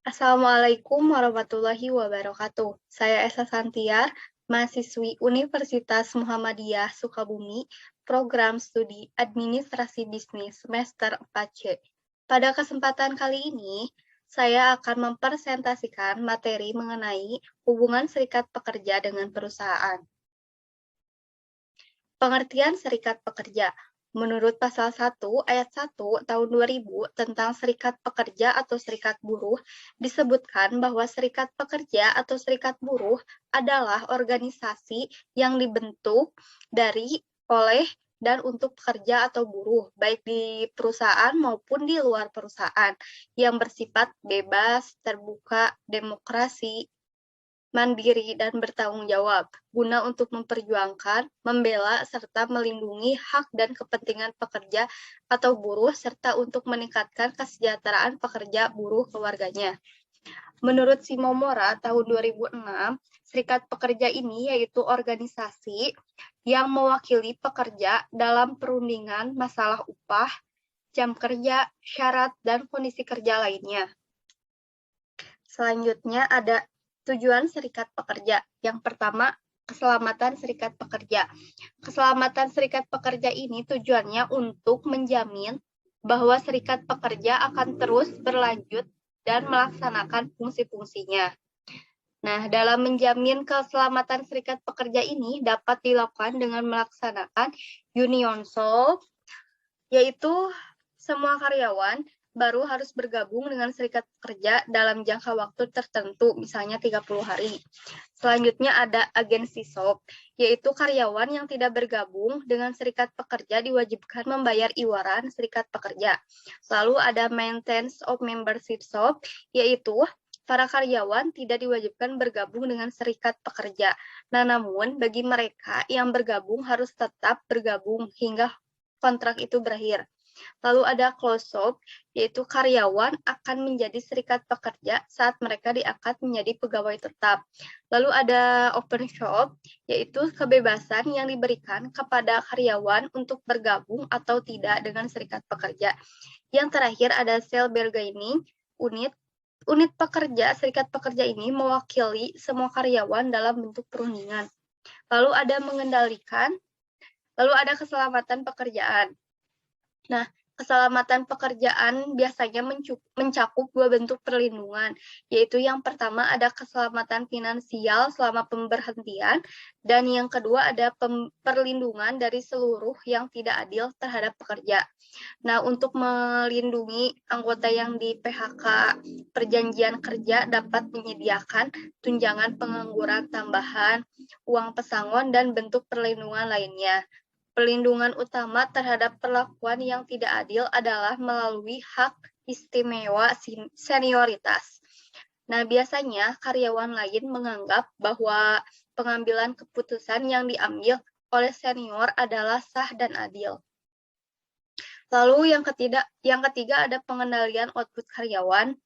Assalamualaikum warahmatullahi wabarakatuh. Saya Esa Santiar, mahasiswi Universitas Muhammadiyah Sukabumi, program studi Administrasi Bisnis semester 4C. Pada kesempatan kali ini, saya akan mempresentasikan materi mengenai hubungan serikat pekerja dengan perusahaan. Pengertian serikat pekerja. Menurut pasal 1 ayat 1 tahun 2000 tentang serikat pekerja atau serikat buruh, disebutkan bahwa serikat pekerja atau serikat buruh adalah organisasi yang dibentuk dari, oleh, dan untuk pekerja atau buruh, baik di perusahaan maupun di luar perusahaan, yang bersifat bebas, terbuka, demokrasi, mandiri, dan bertanggung jawab, guna untuk memperjuangkan, membela, serta melindungi hak dan kepentingan pekerja atau buruh, serta untuk meningkatkan kesejahteraan pekerja buruh keluarganya. Menurut Simomora tahun 2006, serikat pekerja ini yaitu organisasi yang mewakili pekerja dalam perundingan masalah upah, jam kerja, syarat, dan kondisi kerja lainnya. Selanjutnya ada tujuan serikat pekerja. Yang pertama, keselamatan serikat pekerja. Keselamatan serikat pekerja ini tujuannya untuk menjamin bahwa serikat pekerja akan terus berlanjut dan melaksanakan fungsi-fungsinya. Nah, dalam menjamin keselamatan serikat pekerja ini dapat dilakukan dengan melaksanakan union shop, yaitu semua karyawan baru harus bergabung dengan serikat pekerja dalam jangka waktu tertentu, misalnya 30 hari. Selanjutnya ada agensi shop, yaitu karyawan yang tidak bergabung dengan serikat pekerja diwajibkan membayar iuran serikat pekerja. Lalu ada maintenance of membership shop, yaitu para karyawan tidak diwajibkan bergabung dengan serikat pekerja. Nah, namun bagi mereka yang bergabung harus tetap bergabung hingga kontrak itu berakhir. Lalu ada closed shop, yaitu karyawan akan menjadi serikat pekerja saat mereka diangkat menjadi pegawai tetap. Lalu ada open shop, yaitu kebebasan yang diberikan kepada karyawan untuk bergabung atau tidak dengan serikat pekerja. Yang terakhir ada sale bargaining unit. Unit pekerja, serikat pekerja ini mewakili semua karyawan dalam bentuk perundingan. Lalu ada mengendalikan, lalu ada keselamatan pekerjaan. Nah, keselamatan pekerjaan biasanya mencakup dua bentuk perlindungan, yaitu yang pertama ada keselamatan finansial selama pemberhentian, dan yang kedua ada perlindungan dari seluruh yang tidak adil terhadap pekerja. Nah, untuk melindungi anggota yang di PHK, perjanjian kerja dapat menyediakan tunjangan pengangguran tambahan, uang pesangon, dan bentuk perlindungan lainnya. Perlindungan utama terhadap perlakuan yang tidak adil adalah melalui hak istimewa senioritas. Nah, biasanya karyawan lain menganggap bahwa pengambilan keputusan yang diambil oleh senior adalah sah dan adil. Lalu yang ketiga ada pengendalian output karyawan.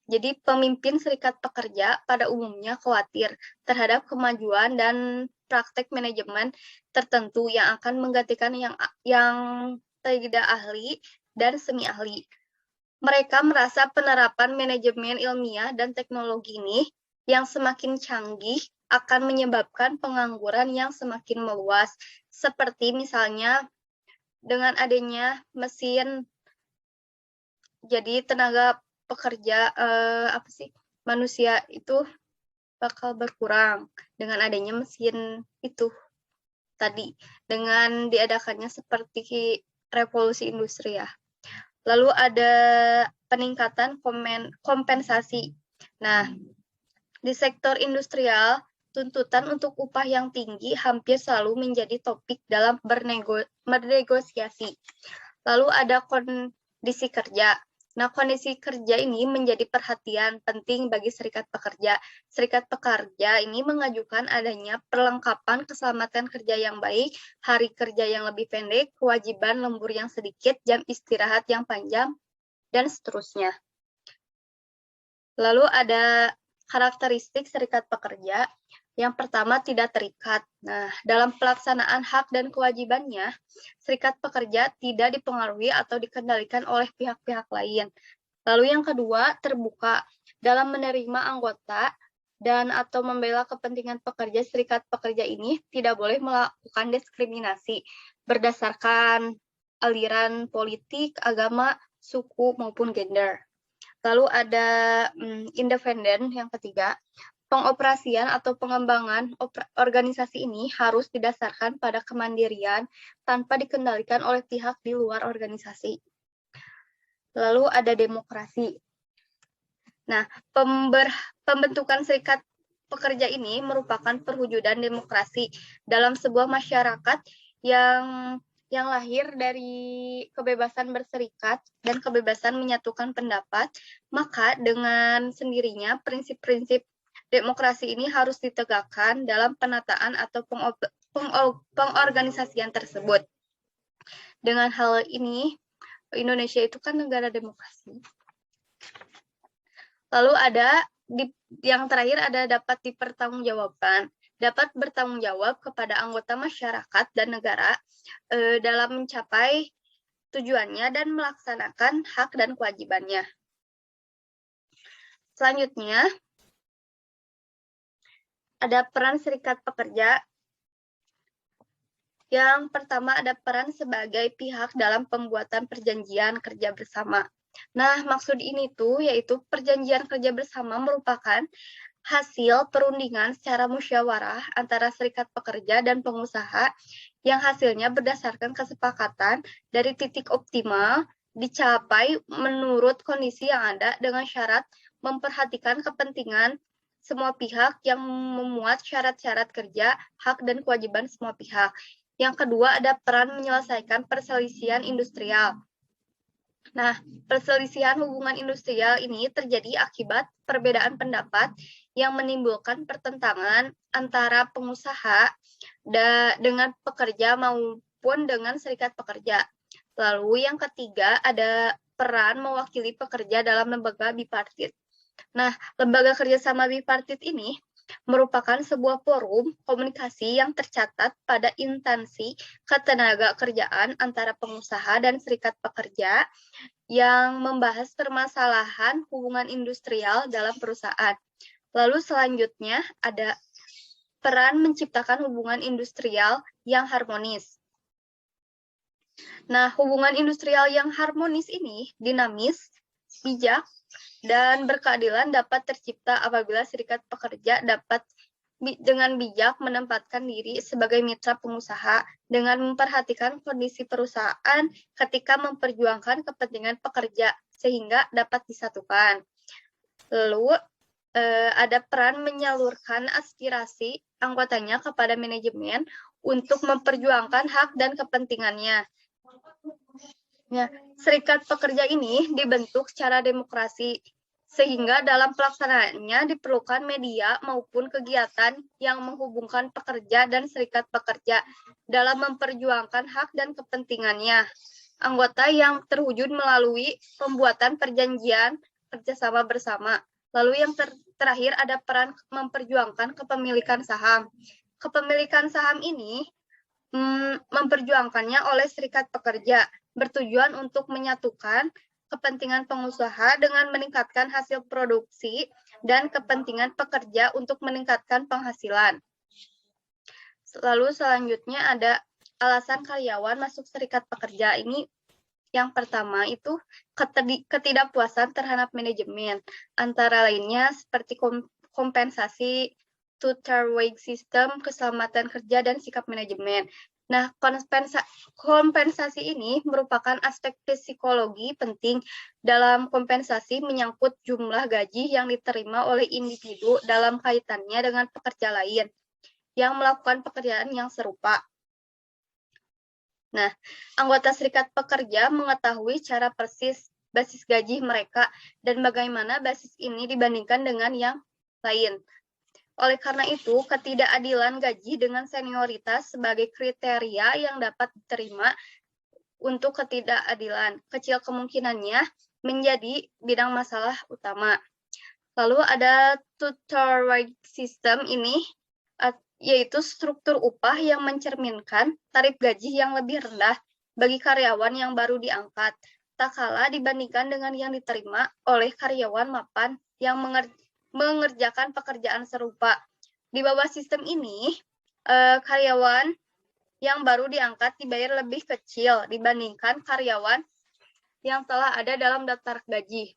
Jadi pemimpin serikat pekerja pada umumnya khawatir terhadap kemajuan dan praktek manajemen tertentu yang akan menggantikan yang tidak ahli dan semi ahli. Mereka merasa penerapan manajemen ilmiah dan teknologi ini yang semakin canggih akan menyebabkan pengangguran yang semakin meluas, seperti misalnya dengan adanya mesin, jadi tenaga pekerja manusia itu bakal berkurang dengan adanya mesin itu tadi, dengan diadakannya seperti revolusi industri ya. Lalu ada peningkatan kompensasi. Nah, di sektor industrial, tuntutan untuk upah yang tinggi hampir selalu menjadi topik dalam bernegosiasi. Lalu ada kondisi kerja. Nah, kondisi kerja ini menjadi perhatian penting bagi serikat pekerja. Serikat pekerja ini mengajukan adanya perlengkapan keselamatan kerja yang baik, hari kerja yang lebih pendek, kewajiban lembur yang sedikit, jam istirahat yang panjang, dan seterusnya. Lalu ada karakteristik serikat pekerja. Yang pertama, tidak terikat. Nah, dalam pelaksanaan hak dan kewajibannya, serikat pekerja tidak dipengaruhi atau dikendalikan oleh pihak-pihak lain. Lalu yang kedua, terbuka. Dalam menerima anggota dan atau membela kepentingan pekerja, serikat pekerja ini tidak boleh melakukan diskriminasi berdasarkan aliran politik, agama, suku, maupun gender. Lalu ada independen yang ketiga. Pengoperasian atau pengembangan organisasi ini harus didasarkan pada kemandirian tanpa dikendalikan oleh pihak di luar organisasi. Lalu ada demokrasi. Nah, pembentukan serikat pekerja ini merupakan perwujudan demokrasi dalam sebuah masyarakat yang lahir dari kebebasan berserikat dan kebebasan menyatukan pendapat, maka dengan sendirinya prinsip-prinsip demokrasi ini harus ditegakkan dalam penataan atau pengorganisasian tersebut. Dengan hal ini, Indonesia itu kan negara demokrasi. Lalu ada yang terakhir ada dapat dipertanggungjawabkan, dapat bertanggung jawab kepada anggota masyarakat dan negara dalam mencapai tujuannya dan melaksanakan hak dan kewajibannya. Selanjutnya, ada peran serikat pekerja. Yang pertama ada peran sebagai pihak dalam pembuatan perjanjian kerja bersama. Nah, maksud ini tuh yaitu perjanjian kerja bersama merupakan hasil perundingan secara musyawarah antara serikat pekerja dan pengusaha yang hasilnya berdasarkan kesepakatan dari titik optimal dicapai menurut kondisi yang ada dengan syarat memperhatikan kepentingan semua pihak yang memuat syarat-syarat kerja, hak dan kewajiban semua pihak. Yang kedua ada peran menyelesaikan perselisihan industrial. Nah, perselisihan hubungan industrial ini terjadi akibat perbedaan pendapat yang menimbulkan pertentangan antara pengusaha dengan pekerja maupun dengan serikat pekerja. Lalu yang ketiga ada peran mewakili pekerja dalam lembaga bipartit. Nah, lembaga kerjasama bipartit ini merupakan sebuah forum komunikasi yang tercatat pada instansi ketenaga kerjaan antara pengusaha dan serikat pekerja yang membahas permasalahan hubungan industrial dalam perusahaan. Lalu selanjutnya ada peran menciptakan hubungan industrial yang harmonis. Nah, hubungan industrial yang harmonis ini dinamis, bijak, dan berkeadilan dapat tercipta apabila serikat pekerja dapat dengan bijak menempatkan diri sebagai mitra pengusaha dengan memperhatikan kondisi perusahaan ketika memperjuangkan kepentingan pekerja sehingga dapat disatukan. Lalu ada peran menyalurkan aspirasi anggotanya kepada manajemen untuk memperjuangkan hak dan kepentingannya. Ya, serikat pekerja ini dibentuk secara demokrasi, sehingga dalam pelaksanaannya diperlukan media maupun kegiatan yang menghubungkan pekerja dan serikat pekerja dalam memperjuangkan hak dan kepentingannya. Anggota yang terwujud melalui pembuatan perjanjian kerjasama bersama. Lalu yang terakhir ada peran memperjuangkan kepemilikan saham. Kepemilikan saham ini memperjuangkannya oleh serikat pekerja, bertujuan untuk menyatukan kepentingan pengusaha dengan meningkatkan hasil produksi dan kepentingan pekerja untuk meningkatkan penghasilan. Lalu selanjutnya ada alasan karyawan masuk serikat pekerja. Ini yang pertama itu ketidakpuasan terhadap manajemen, antara lainnya seperti kompensasi, two-tier wage system, keselamatan kerja, dan sikap manajemen. Nah, kompensasi ini merupakan aspek psikologi penting dalam kompensasi menyangkut jumlah gaji yang diterima oleh individu dalam kaitannya dengan pekerja lain yang melakukan pekerjaan yang serupa. Nah, anggota serikat pekerja mengetahui cara persis basis gaji mereka dan bagaimana basis ini dibandingkan dengan yang lain. Oleh karena itu, ketidakadilan gaji dengan senioritas sebagai kriteria yang dapat diterima untuk ketidakadilan. Kecil kemungkinannya menjadi bidang masalah utama. Lalu ada two-tier wage system ini, yaitu struktur upah yang mencerminkan tarif gaji yang lebih rendah bagi karyawan yang baru diangkat. tak kalah dibandingkan dengan yang diterima oleh karyawan mapan yang mengerjakan pekerjaan serupa. Di bawah sistem ini, karyawan yang baru diangkat dibayar lebih kecil dibandingkan karyawan yang telah ada dalam daftar gaji.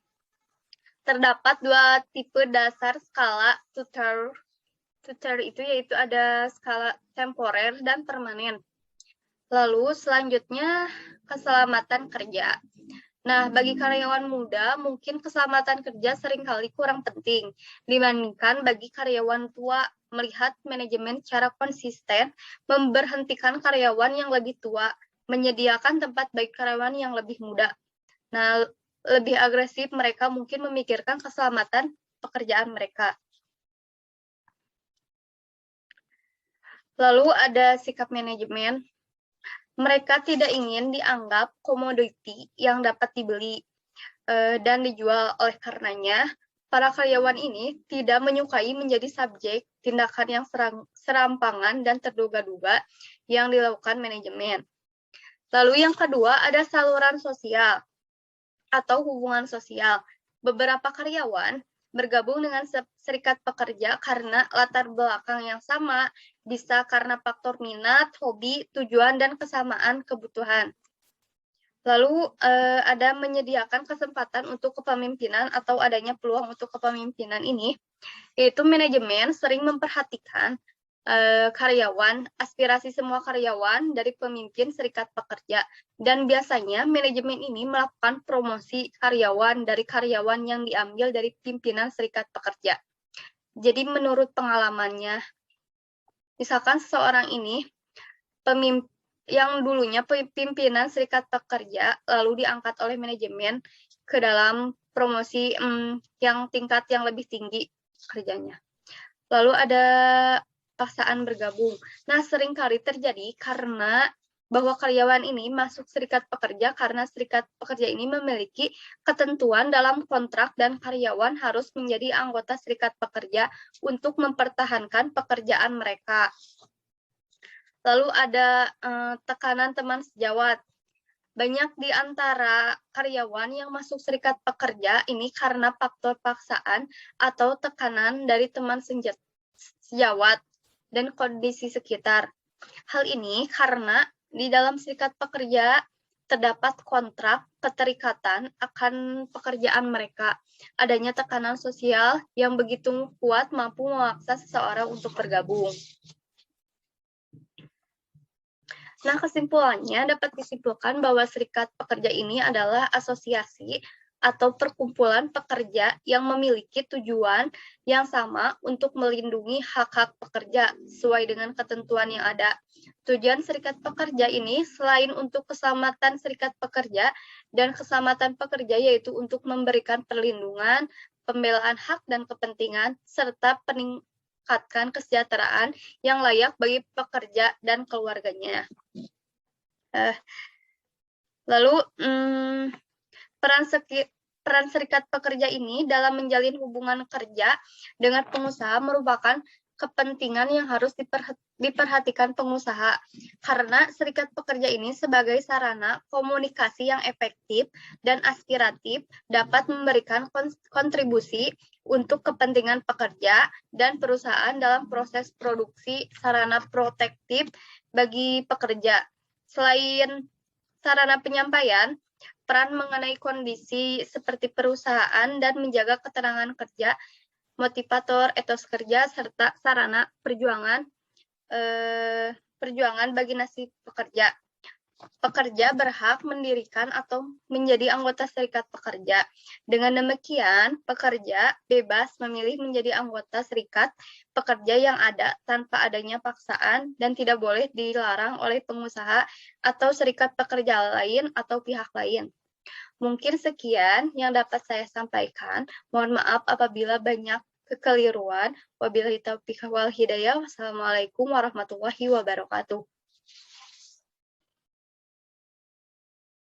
Terdapat dua tipe dasar skala tutor itu, yaitu ada skala temporer dan permanen. Lalu selanjutnya keselamatan kerja. Nah, bagi karyawan muda, mungkin keselamatan kerja seringkali kurang penting dibandingkan bagi karyawan tua. Melihat manajemen secara konsisten memberhentikan karyawan yang lebih tua, menyediakan tempat bagi karyawan yang lebih muda. Nah, lebih agresif mereka mungkin memikirkan keselamatan pekerjaan mereka. Lalu ada sikap manajemen. Mereka tidak ingin dianggap komoditi yang dapat dibeli dan dijual. Oleh karenanya, para karyawan ini tidak menyukai menjadi subjek tindakan yang serampangan dan terduga-duga yang dilakukan manajemen. Lalu yang kedua ada saluran sosial atau hubungan sosial. Beberapa karyawan bergabung dengan serikat pekerja karena latar belakang yang sama, bisa karena faktor minat, hobi, tujuan, dan kesamaan kebutuhan. Lalu ada menyediakan kesempatan untuk kepemimpinan atau adanya peluang untuk kepemimpinan ini, yaitu manajemen sering memperhatikan karyawan, aspirasi semua karyawan dari pemimpin serikat pekerja, dan biasanya manajemen ini melakukan promosi karyawan dari karyawan yang diambil dari pimpinan serikat pekerja. Jadi menurut pengalamannya, misalkan seseorang ini yang dulunya pimpinan serikat pekerja lalu diangkat oleh manajemen ke dalam promosi yang tingkat yang lebih tinggi kerjanya. Lalu ada paksaan bergabung. Nah, seringkali terjadi karena bahwa karyawan ini masuk serikat pekerja karena serikat pekerja ini memiliki ketentuan dalam kontrak dan karyawan harus menjadi anggota serikat pekerja untuk mempertahankan pekerjaan mereka. Lalu ada tekanan teman sejawat. Banyak di antara karyawan yang masuk serikat pekerja ini karena faktor paksaan atau tekanan dari teman sejawat dan kondisi sekitar. Hal ini karena di dalam serikat pekerja terdapat kontrak keterikatan akan pekerjaan mereka. Adanya tekanan sosial yang begitu kuat mampu memaksa seseorang untuk bergabung. Nah, kesimpulannya dapat disimpulkan bahwa serikat pekerja ini adalah asosiasi atau perkumpulan pekerja yang memiliki tujuan yang sama untuk melindungi hak-hak pekerja sesuai dengan ketentuan yang ada. Tujuan serikat pekerja ini selain untuk keselamatan serikat pekerja dan keselamatan pekerja, yaitu untuk memberikan perlindungan, pembelaan hak dan kepentingan, serta meningkatkan kesejahteraan yang layak bagi pekerja dan keluarganya. Lalu peran serikat pekerja ini dalam menjalin hubungan kerja dengan pengusaha merupakan kepentingan yang harus diperhatikan pengusaha, karena serikat pekerja ini sebagai sarana komunikasi yang efektif dan aspiratif dapat memberikan kontribusi untuk kepentingan pekerja dan perusahaan dalam proses produksi sarana protektif bagi pekerja. Selain sarana penyampaian, peran mengenai kondisi seperti perusahaan dan menjaga keterangan kerja, motivator, etos kerja, serta sarana perjuangan bagi nasib pekerja. Pekerja berhak mendirikan atau menjadi anggota serikat pekerja. Dengan demikian, pekerja bebas memilih menjadi anggota serikat pekerja yang ada tanpa adanya paksaan dan tidak boleh dilarang oleh pengusaha atau serikat pekerja lain atau pihak lain. Mungkin sekian yang dapat saya sampaikan. Mohon maaf apabila banyak kekeliruan. Wabillahi taufiq wal hidayah. Wassalamualaikum warahmatullahi wabarakatuh.